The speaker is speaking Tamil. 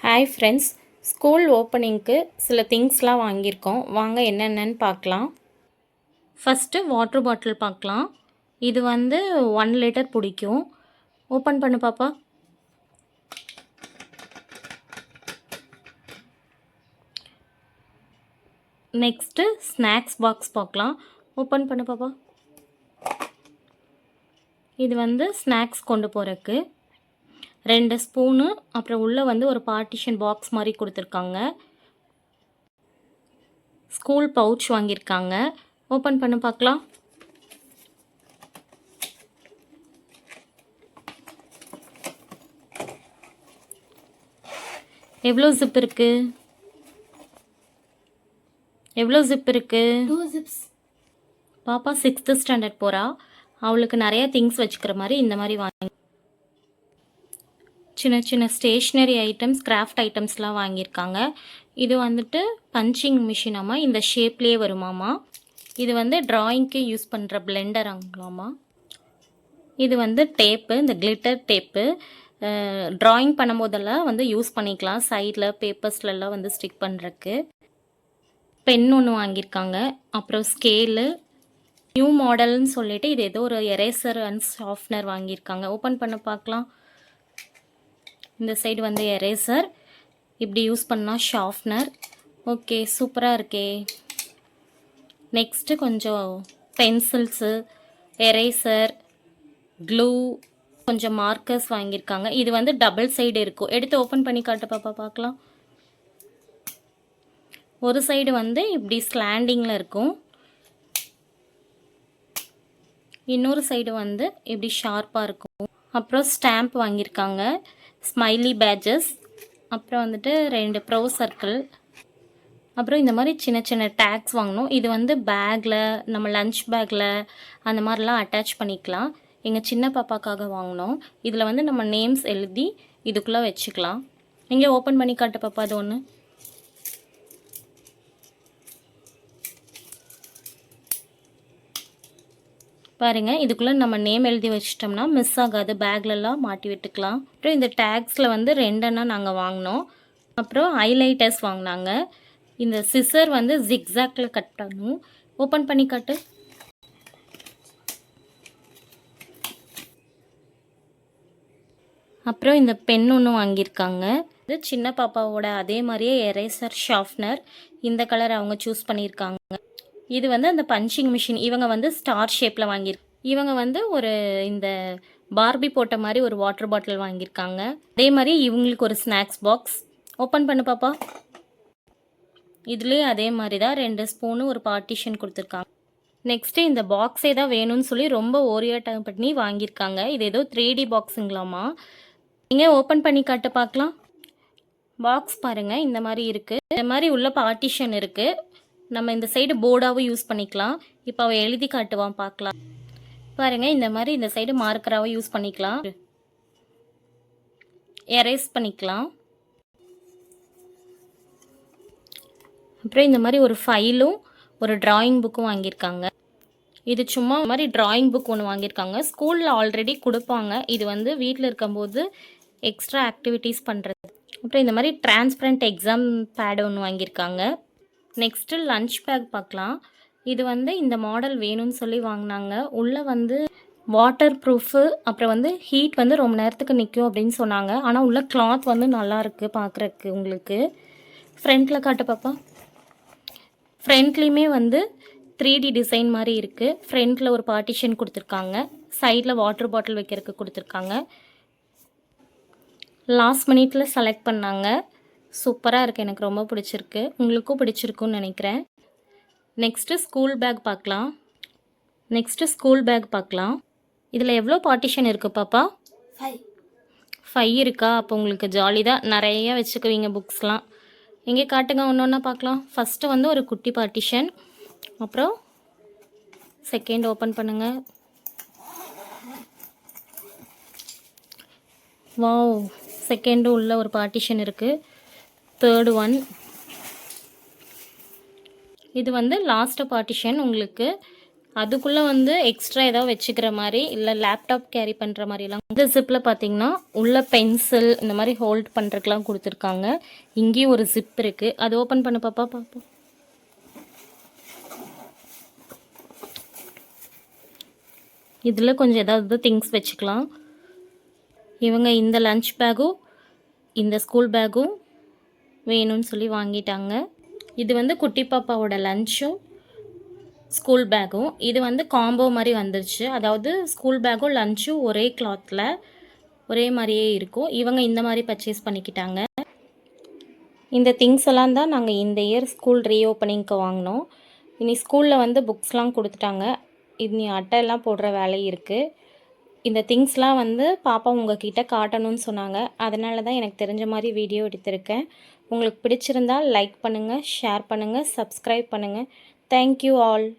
ஹாய் ஃப்ரெண்ட்ஸ், ஸ்கூல் ஓப்பனிங்க்கு சில திங்ஸ்லாம் வாங்கியிருக்கோம். வாங்க என்னென்னு பார்க்கலாம். ஃபஸ்ட்டு வாட்டர் பாட்டில் பார்க்கலாம். இது வந்து 1 லிட்டர் பிடிக்கும். ஓப்பன் பண்ணு பாப்பா. நெக்ஸ்ட்டு ஸ்நாக்ஸ் பாக்ஸ் பார்க்கலாம். ஓப்பன் பண்ணு பாப்பா. இது வந்து ஸ்நாக்ஸ் கொண்டு போகிறக்கு 2 ஸ்பூனு, அப்புறம் உள்ளே வந்து ஒரு பார்ட்டிஷன் பாக்ஸ் மாதிரி கொடுத்துருக்காங்க. ஸ்கூல் பவுச் வாங்கியிருக்காங்க. ஓப்பன் பண்ணி பார்க்கலாம். எவ்வளோ ஜிப் இருக்கு? எவ்வளோ ஜிப் இருக்கு? 2 zips. பாப்பா 6th ஸ்டாண்டர்ட் போகிறா. அவளுக்கு நிறைய திங்ஸ் வச்சுக்கிற மாதிரி இந்த மாதிரி வாங்கி சின்ன சின்ன ஸ்டேஷ்னரி ஐட்டம்ஸ், கிராஃப்ட் ஐட்டம்ஸ்லாம் வாங்கியிருக்காங்க. இது வந்துட்டு பஞ்சிங் மிஷினாமா, இந்த ஷேப்லேயே வருமாமா. இது வந்து ட்ராயிங்க்கு யூஸ் பண்ணுற பிளெண்டர் ஆங்களாமா. இது வந்து டேப்பு, இந்த கிளிட்டர் டேப்பு. ட்ராயிங் பண்ணும்போதெல்லாம் வந்து யூஸ் பண்ணிக்கலாம். சைடில் பேப்பர்ஸ்லலாம் வந்து ஸ்டிக் பண்ணுறக்கு. பென் ஒன்று வாங்கியிருக்காங்க. அப்புறம் ஸ்கேலு, நியூ மாடல்னு சொல்லிட்டு இது ஏதோ ஒரு எரேசர் அண்ட் ஷார்ப்னர் வாங்கியிருக்காங்க. ஓப்பன் பண்ண பார்க்கலாம். இந்த சைடு வந்து எரேசர், இப்படி யூஸ் பண்ணால் ஷார்ப்னர். ஓகே, சூப்பராக இருக்கே. நெக்ஸ்ட்டு கொஞ்சம் பென்சில்ஸு, எரேசர், க்ளூ, கொஞ்சம் மார்க்கர்ஸ் வாங்கியிருக்காங்க. இது வந்து டபுள் சைடு இருக்கும். எடுத்து ஓப்பன் பண்ணி காட்டு பாப்பா பார்க்கலாம். ஒரு சைடு வந்து இப்படி ஸ்லாண்டிங்கில் இருக்கும், இன்னொரு சைடு வந்து இப்படி ஷார்ப்பாக இருக்கும். அப்புறம் ஸ்டாம்ப் வாங்கியிருக்காங்க, ஸ்மைலி பேட்சஸ், அப்புறம் வந்துட்டு 2 ப்ரோ சர்க்கிள், அப்புறம் இந்த மாதிரி சின்ன சின்ன டேக்ஸ் வாங்கணும். இது வந்து பேக்கில், நம்ம லஞ்ச் பேக்கில் அந்த மாதிரிலாம் அட்டாச் பண்ணிக்கலாம். எங்கள் சின்ன பாப்பாக்காக வாங்கினோம். இதில் வந்து நம்ம நேம்ஸ் எழுதி இதுக்குள்ளே வச்சுக்கலாம். இங்கே ஓப்பன் பண்ணி காட்டு பாப்பா. அது ஒன்று பாருங்கள். இதுக்குள்ளே நம்ம நேம் எழுதி வச்சிட்டோம்னா மிஸ் ஆகாது, பேக்லலாம் மாட்டி விட்டுக்கலாம். அப்புறம் இந்த டேக்ஸில் வந்து 2 நாங்கள் வாங்கினோம். அப்புறம் ஹைலைட்டர்ஸ் வாங்கினாங்க. இந்த சிசர் வந்து ஜிக்ஸாக்டில் கட் பண்ணணும். ஓப்பன் பண்ணி காட்டு. அப்புறம் இந்த பென் ஒன்று வாங்கியிருக்காங்க. இது சின்ன பாப்பாவோட அதே மாதிரியே எரேசர் ஷார்ப்னர். இந்த கலர் அவங்க சூஸ் பண்ணியிருக்காங்க. இது வந்து அந்த பஞ்சிங் மிஷின். இவங்க வந்து ஸ்டார் ஷேப்பில் வாங்கியிருக்கு. இவங்க வந்து ஒரு இந்த பார்பி போட்ட மாதிரி ஒரு வாட்டர் பாட்டில் வாங்கியிருக்காங்க. அதே மாதிரி இவங்களுக்கு ஒரு ஸ்நாக்ஸ் பாக்ஸ். ஓப்பன் பண்ணு பாப்பா. இதுலேயே அதே மாதிரி தான் 2 ஸ்பூனு, ஒரு பார்ட்டிஷன் கொடுத்துருக்காங்க. நெக்ஸ்ட்டு இந்த பாக்ஸே தான் வேணும்னு சொல்லி ரொம்ப ஓரியாட்டம் பண்ணி வாங்கியிருக்காங்க. இது ஏதோ 3D பாக்ஸுங்களாமா. நீங்கள் ஓப்பன் பண்ணி காட்டு பார்க்கலாம். பாக்ஸ் பாருங்கள், இந்த மாதிரி இருக்குது. இந்த மாதிரி உள்ள பார்ட்டிஷன் இருக்குது. நம்ம இந்த சைடு போர்டாகவும் யூஸ் பண்ணிக்கலாம். இப்போ அவள் எழுதி காட்டுவான் பார்க்கலாம். பாருங்கள், இந்த மாதிரி இந்த சைடு மார்க்கராகவும் யூஸ் பண்ணிக்கலாம், எரேஸ் பண்ணிக்கலாம். அப்புறம் இந்த மாதிரி ஒரு ஃபைலும் ஒரு ட்ராயிங் புக்கும் வாங்கியிருக்காங்க. இது சும்மா மாதிரி ட்ராயிங் புக் ஒன்று வாங்கியிருக்காங்க. ஸ்கூலில் ஆல்ரெடி கொடுப்பாங்க. இது வந்து வீட்டில் இருக்கும்போது எக்ஸ்ட்ரா ஆக்டிவிட்டீஸ் பண்ணுறது. அப்புறம் இந்த மாதிரி டிரான்ஸ்பரண்ட் எக்ஸாம் பேட் ஒன்று வாங்கியிருக்காங்க. நெக்ஸ்ட்டு லஞ்ச் பேக் பார்க்கலாம். இது வந்து இந்த மாடல் வேணும்னு சொல்லி வாங்கினாங்க. உள்ளே வந்து வாட்டர் ப்ரூஃபு, அப்புறம் வந்து ஹீட் வந்து ரொம்ப நேரத்துக்கு நிற்கும் அப்படின்னு சொன்னாங்க. ஆனால் உள்ள கிளாத் வந்து நல்லாயிருக்கு பார்க்குறக்கு. உங்களுக்கு ஃப்ரண்ட்டில் காட்டு பாப்பா. ஃப்ரண்ட்லேயுமே வந்து 3D டிசைன் மாதிரி இருக்குது. ஃப்ரண்ட்டில் ஒரு பார்ட்டிஷன் கொடுத்துருக்காங்க. சைடில் வாட்டர் பாட்டில் வைக்கிறதுக்கு கொடுத்துருக்காங்க. லாஸ்ட் மினிட்டில் செலக்ட் பண்ணாங்க. சூப்பராக இருக்குது, எனக்கு ரொம்ப பிடிச்சிருக்கு. உங்களுக்கும் பிடிச்சிருக்குன்னு நினைக்கிறேன். நெக்ஸ்ட்டு ஸ்கூல் பேக் பார்க்கலாம். இதில் எவ்வளோ பார்ட்டிஷன் இருக்குது பாப்பா? 5 இருக்கா? அப்போ உங்களுக்கு ஜாலி தான், நிறைய வச்சுக்குவீங்க புக்ஸ்லாம். எங்கே காட்டுங்க, ஒன்று ஒன்றா பார்க்கலாம். ஃபஸ்ட்டு வந்து ஒரு குட்டி பார்ட்டிஷன், அப்புறம் செகண்ட் ஓப்பன் பண்ணுங்கள். வாவ், செகண்டு உள்ள ஒரு பார்ட்டிஷன் இருக்குது. தேர்டு ஒன், இது வந்து லாஸ்ட்டு பார்ட்டிஷன். உங்களுக்கு அதுக்குள்ளே வந்து எக்ஸ்ட்ரா ஏதாவது வச்சுக்கிற மாதிரி இல்லை லேப்டாப் கேரி பண்ணுற மாதிரிலாம். இந்த ஜிப்பில் பார்த்தீங்கன்னா உள்ள பென்சில் இந்த மாதிரி ஹோல்ட் பண்ணுறதுக்கெலாம் கொடுத்துருக்காங்க. இங்கேயும் ஒரு ஜிப் இருக்குது, அது ஓப்பன் பண்ண பாப்பா பார்ப்போம். இதில் கொஞ்சம் ஏதாவது திங்ஸ் வச்சுக்கலாம். இவங்க இந்த லஞ்ச் பேக்கும் இந்த ஸ்கூல் பேக்கும் வேணும்னு சொல்லி வாங்கிட்டாங்க. இது வந்து குட்டி பாப்பாவோட லஞ்சும் ஸ்கூல் பேக்கும். இது வந்து காம்போ மாதிரி வந்துருச்சு, அதாவது ஸ்கூல் பேக்கும் லஞ்சும் ஒரே கிளாத்தில் ஒரே மாதிரியே இருக்கும். இவங்க இந்த மாதிரி பர்ச்சேஸ் பண்ணிக்கிட்டாங்க. இந்த திங்ஸ் எல்லாம் தான் நாங்கள் இந்த இயர் ஸ்கூல் ரீஓப்பனிங்க்கு வாங்கினோம். இனி ஸ்கூலில் வந்து புக்ஸ்லாம் கொடுத்துட்டாங்க. இனி அட்டையெல்லாம் போடுற வேலை இருக்குது. இந்த திங்ஸ்லாம் வந்து பாப்பா உங்ககிட்ட காட்டணும்னு சொன்னாங்க, அதனால தான் எனக்கு தெரிஞ்ச மாதிரி வீடியோ எடுத்திருக்கேன். உங்களுக்கு பிடிச்சிருந்தால் லைக் பண்ணுங்கள், ஷேர் பண்ணுங்கள், சப்ஸ்கிரைப் பண்ணுங்கள். Thank you all.